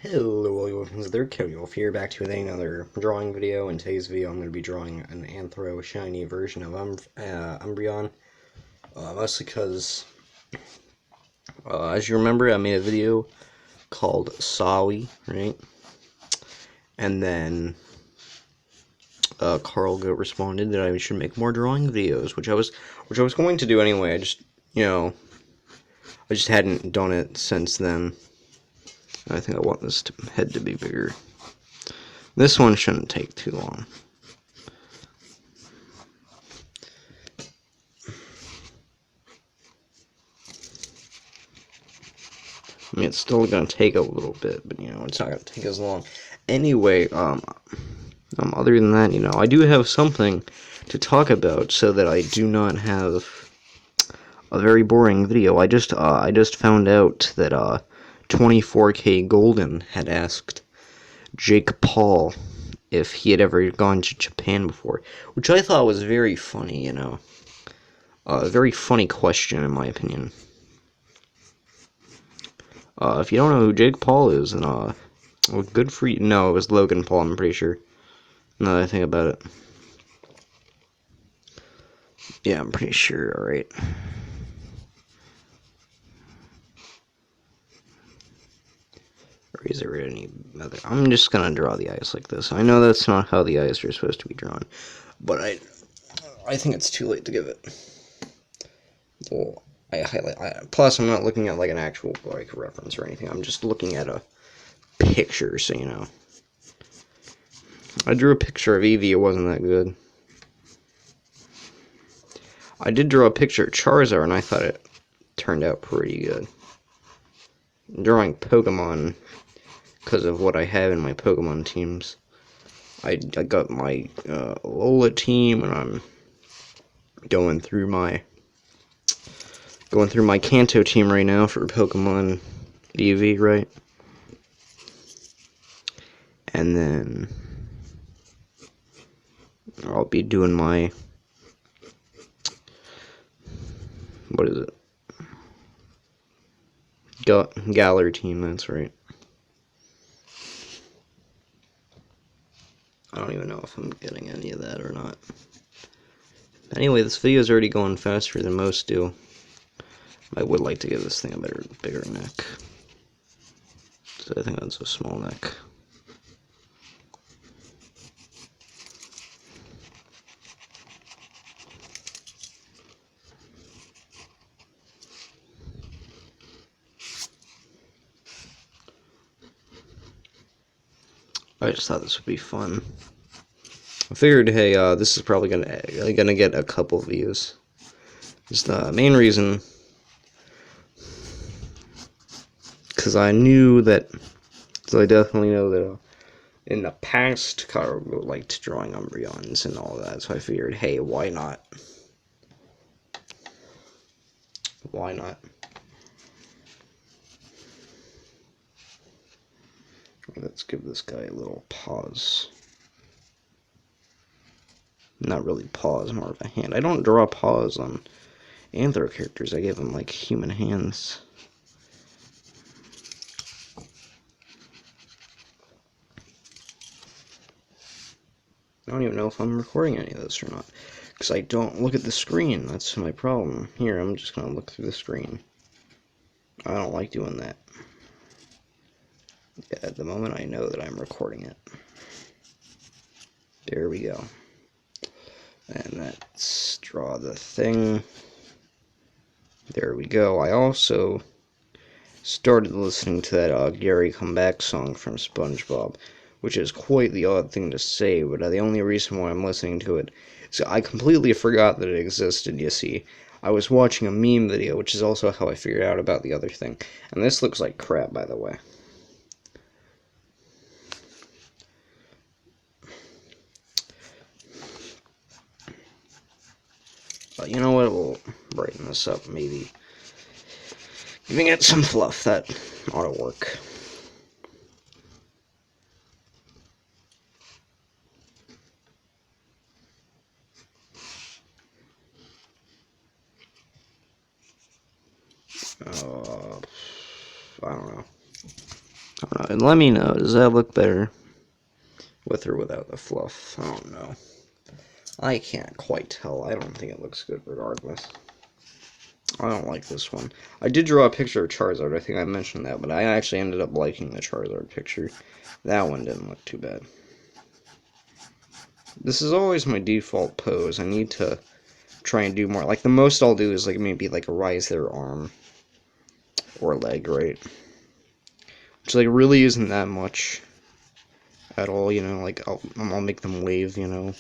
Hello, all you welcome there, Cyotewolf here, back to another drawing video. In today's video, I'm going to be drawing an Anthro shiny version of Umbreon, mostly because, as you remember, I made a video called Sawi, right? And then Carl Goat responded that I should make more drawing videos, which I was going to do anyway. I just hadn't done it since then. I think I want this head to be bigger. This one shouldn't take too long. I mean, it's still gonna take a little bit, but it's not gonna take as long. Anyway, other than that, I do have something to talk about, so that I do not have a very boring video. I just found out that 24K Golden had asked Jake Paul if he had ever gone to Japan before, which I thought was very funny. A very funny question in my opinion. If you don't know who Jake Paul is, then well, good for you. No, it was Logan Paul, I'm pretty sure. Now that I think about it. Yeah, I'm pretty sure, alright. Or is there any other? I'm just gonna draw the eyes like this. I know that's not how the eyes are supposed to be drawn, but I think it's too late to give it. Well, plus, I'm not looking at like an actual reference or anything. I'm just looking at a picture, so you know. I drew a picture of Eevee. It wasn't that good. I did draw a picture of Charizard, and I thought it turned out pretty good. I'm drawing Pokemon because of what I have in my Pokemon teams. I got my Lola team, and I'm going through my Kanto team right now for Pokemon Eevee, right? And then I'll be doing my, what is it? Galar team, that's right. I don't even know if I'm getting any of that or not. Anyway, this video is already going faster than most do. I would like to give this thing a bigger neck. So I think that's a small neck. I just thought this would be fun. I figured, hey, this is probably gonna get a couple views. Just the main reason, because I knew that, so I definitely know that in the past, Kara liked drawing Umbreons and all that, so I figured, hey, why not? Why not? Let's give this guy a little pause. Not really paws, more of a hand. I don't draw paws on Anthro characters. I give them like human hands. I don't even know if I'm recording any of this or not, because I don't look at the screen. That's my problem. Here, I'm just gonna look through the screen. I don't like doing that. Yeah, at the moment I know that I'm recording it. There we go. And let's draw the thing. There we go. I also started listening to that Gary Comeback song from SpongeBob, which is quite the odd thing to say, but the only reason why I'm listening to it is I completely forgot that it existed, you see. I was watching a meme video, which is also how I figured out about the other thing. And this looks like crap, by the way. But you know what, we'll brighten this up, maybe. Giving it some fluff, that ought to work. I don't know. I don't know. And let me know, does that look better with or without the fluff? I don't know. I can't quite tell. I don't think it looks good regardless. I don't like this one. I did draw a picture of Charizard. I think I mentioned that, but I actually ended up liking the Charizard picture. That one didn't look too bad. This is always my default pose. I need to try and do more. Like, the most I'll do is, like, maybe, like, rise their arm or leg, right? Which, like, really isn't that much at all, you know? Like, I'll make them wave, you know?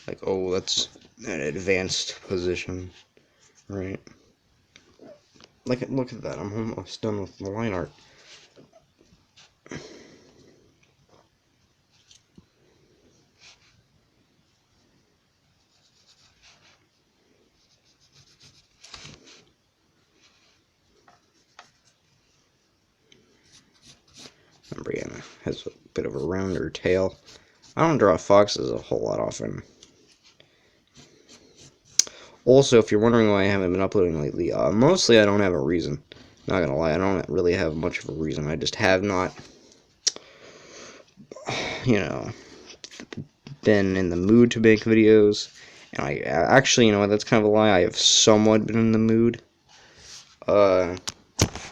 Like, oh, that's an advanced position, right? Like, look at that. I'm almost done with the line art. Umbreon has a bit of a rounder tail. I don't draw foxes a whole lot often. Also, if you're wondering why I haven't been uploading lately, mostly I don't have a reason. Not gonna lie, I don't really have much of a reason. I just have not, you know, been in the mood to make videos. And I actually, you know, that's kind of a lie. I have somewhat been in the mood.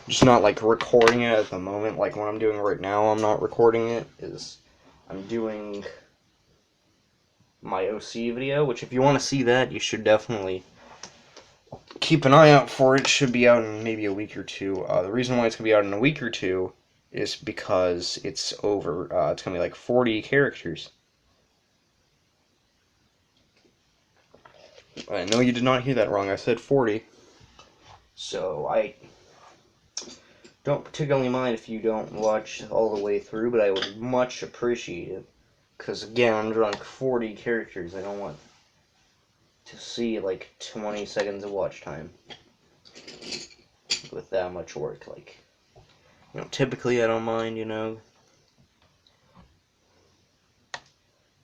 Just not like recording it at the moment. Like what I'm doing right now, I'm not recording it. I'm doing my OC video, which if you want to see that, you should definitely keep an eye out for it. It should be out in maybe a week or two. The reason why it's going to be out in a week or two is because it's over. It's going to be like 40 characters. I know you did not hear that wrong. I said 40. So I don't particularly mind if you don't watch all the way through, but I would much appreciate it. Because again, I'm drawing 40 characters. I don't want to see like 20 seconds of watch time with that much work. Like, you know, typically I don't mind, you know.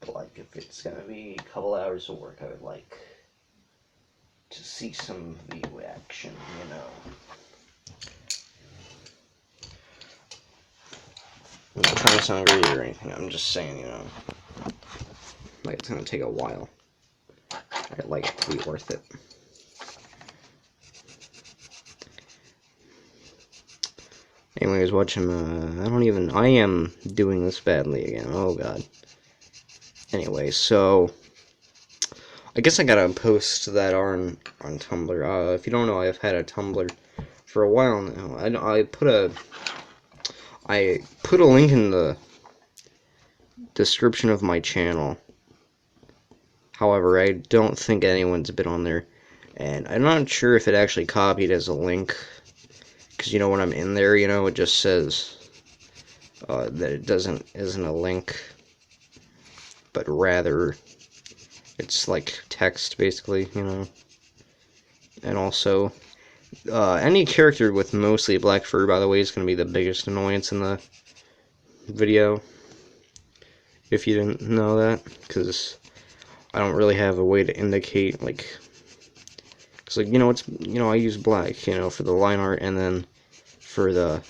But like, if it's gonna be a couple hours of work, I would like to see some view action, you know. I'm not trying to sound greedy or anything, I'm just saying, you know, like, it's gonna take a while. I'd like it to be worth it. Anyways, watching, I am doing this badly again, oh god. Anyway, so, I guess I gotta post that on Tumblr. If you don't know, I've had a Tumblr for a while now. I put a link in the description of my channel. However, I don't think anyone's been on there, and I'm not sure if it actually copied as a link, because, you know, when I'm in there, you know, it just says that it isn't a link, but rather it's like text, basically, you know. And also, any character with mostly black fur, by the way, is going to be the biggest annoyance in the video, if you didn't know that, because I don't really have a way to indicate, like, because, like, you know, I use black, you know, for the line art, and then for the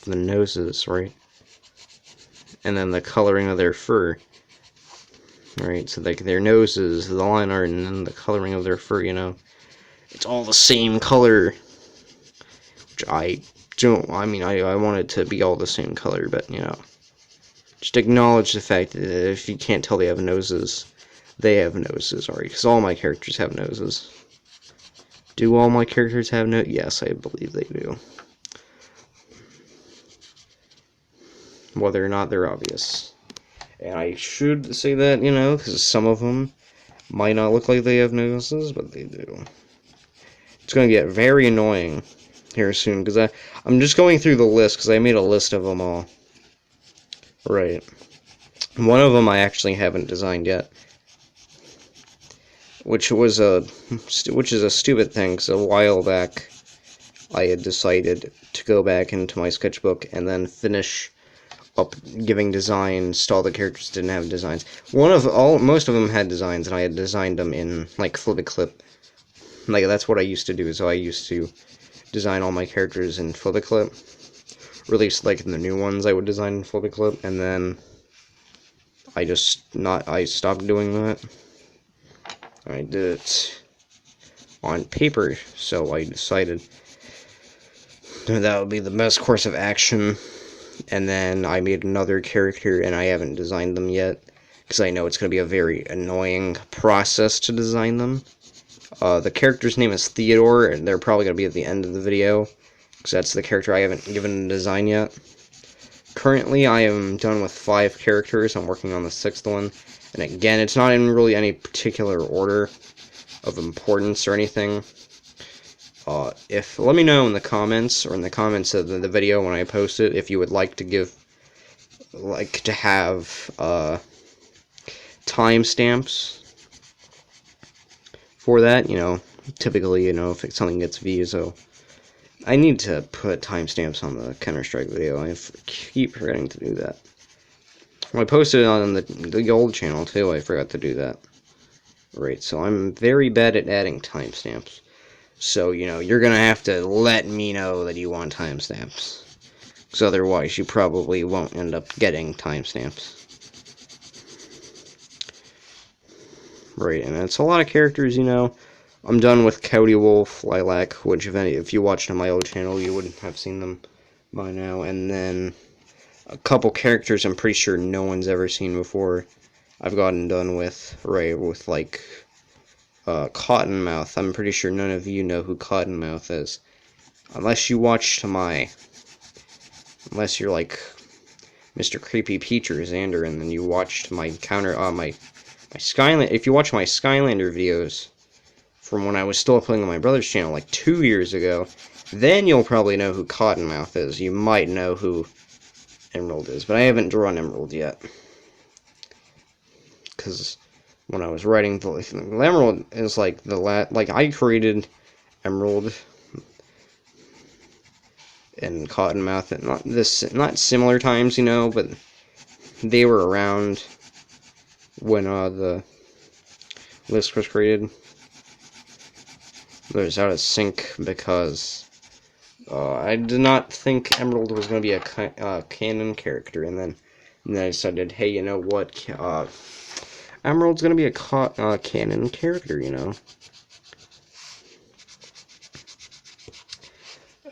noses, right, and then the coloring of their fur, right, so, like, their noses, the line art, and then the coloring of their fur, you know, it's all the same color, which I want it to be all the same color, but, you know, just acknowledge the fact that if you can't tell they have noses, they have noses, alright, because all my characters have noses. Do all my characters have noses? Yes, I believe they do. Whether or not they're obvious. And I should say that, you know, because some of them might not look like they have noses, but they do. It's going to get very annoying here soon, because I'm just going through the list, because I made a list of them all. Right. One of them I actually haven't designed yet, which is a stupid thing, because a while back I had decided to go back into my sketchbook and then finish up giving designs to all the characters that didn't have designs. Most of them had designs, and I had designed them in, like, Flip a Clip. Like, that's what I used to do, so I used to design all my characters in Flip a Clip. release like the new ones I would design in Flippy Clip, and then I stopped doing that. I did it on paper, so I decided that would be the best course of action. And then I made another character, and I haven't designed them yet, because I know it's going to be a very annoying process to design them. The character's name is Theodore, and they're probably going to be at the end of the video, because that's the character I haven't given a design yet. Currently, I am done with 5 characters. I'm working on the 6th one. And again, it's not in really any particular order of importance or anything. Let me know in the comments, or in the comments of the video when I post it, if you would like to have timestamps for that. You know, typically, you know, if something gets views, so I need to put timestamps on the Counter-Strike video. I keep forgetting to do that. When I posted it on the old channel too, I forgot to do that. Right, so I'm very bad at adding timestamps. So, you know, you're gonna have to let me know that you want timestamps. Because otherwise, you probably won't end up getting timestamps. Right, and it's a lot of characters, you know. I'm done with Cyotewolf, Lilac, which if you watched on my old channel, you would have seen them by now. And then a couple characters I'm pretty sure no one's ever seen before. I've gotten done with, right, with like Cottonmouth. I'm pretty sure none of you know who Cottonmouth is. Unless you're like Mr. Creepy Peach or Xander, and then you watched my my Skylander. If you watch my Skylander videos from when I was still playing on my brother's channel like 2 years ago, then you'll probably know who Cottonmouth is. You might know who Emerald is, but I haven't drawn Emerald yet. Because when I was writing the Emerald is like I created Emerald and Cottonmouth at not similar times, you know, but they were around when the list was created. It was out of sync because I did not think Emerald was going to be a canon character, and then I decided, hey, you know what, Emerald's going to be a canon character, you know.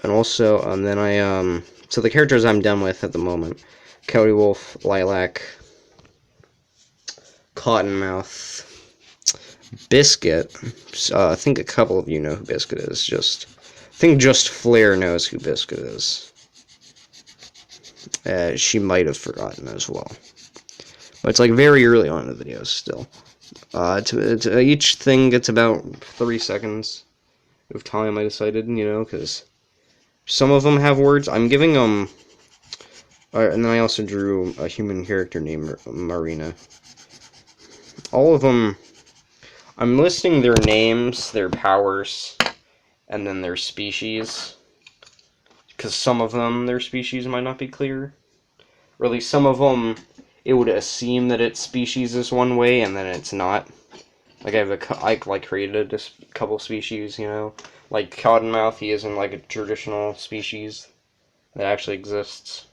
And also, then so the characters I'm done with at the moment: Cyotewolf, Lilac, Cottonmouth, Biscuit. I think a couple of you know who Biscuit is. I think just Flair knows who Biscuit is. She might have forgotten as well. But it's like very early on in the video still. Each thing gets about 3 seconds of time, I decided, you know, because some of them have words. I'm giving them... and then I also drew a human character named Marina. All of them... I'm listing their names, their powers, and then their species. Because some of them, their species might not be clear. Or at least some of them, it would seem that its species is one way, and then it's not. Like, I created a couple species, you know. Like, Cottonmouth, he isn't like a traditional species that actually exists.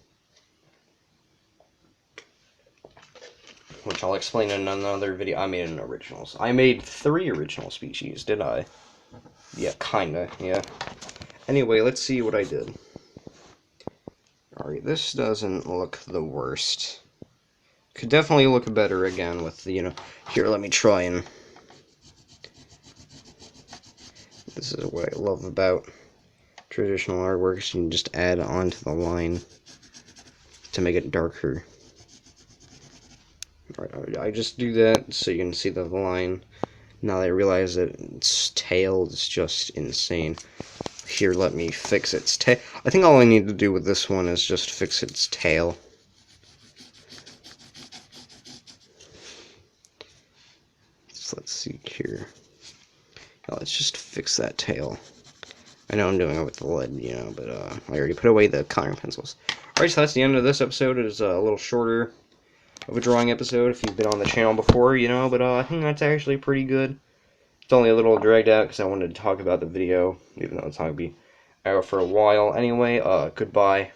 Which I'll explain in another video. I made an originals. I made 3 original species, did I? Yeah, kinda, yeah. Anyway, let's see what I did. Alright, this doesn't look the worst. Could definitely look better again with the, you know... Here, let me try and... This is what I love about traditional artwork, is you can just add onto the line to make it darker. Alright, I just do that so you can see the line. Now that I realize that its tail is just insane. Here, let me fix its tail. I think all I need to do with this one is just fix its tail. So let's see here. Now let's just fix that tail. I know I'm doing it with the lead, you know, but I already put away the coloring pencils. Alright, so that's the end of this episode. It is a little shorter of a drawing episode if you've been on the channel before, you know, but I think that's actually pretty good. It's only a little dragged out because I wanted to talk about the video, even though it's not going to be out for a while. Anyway, goodbye.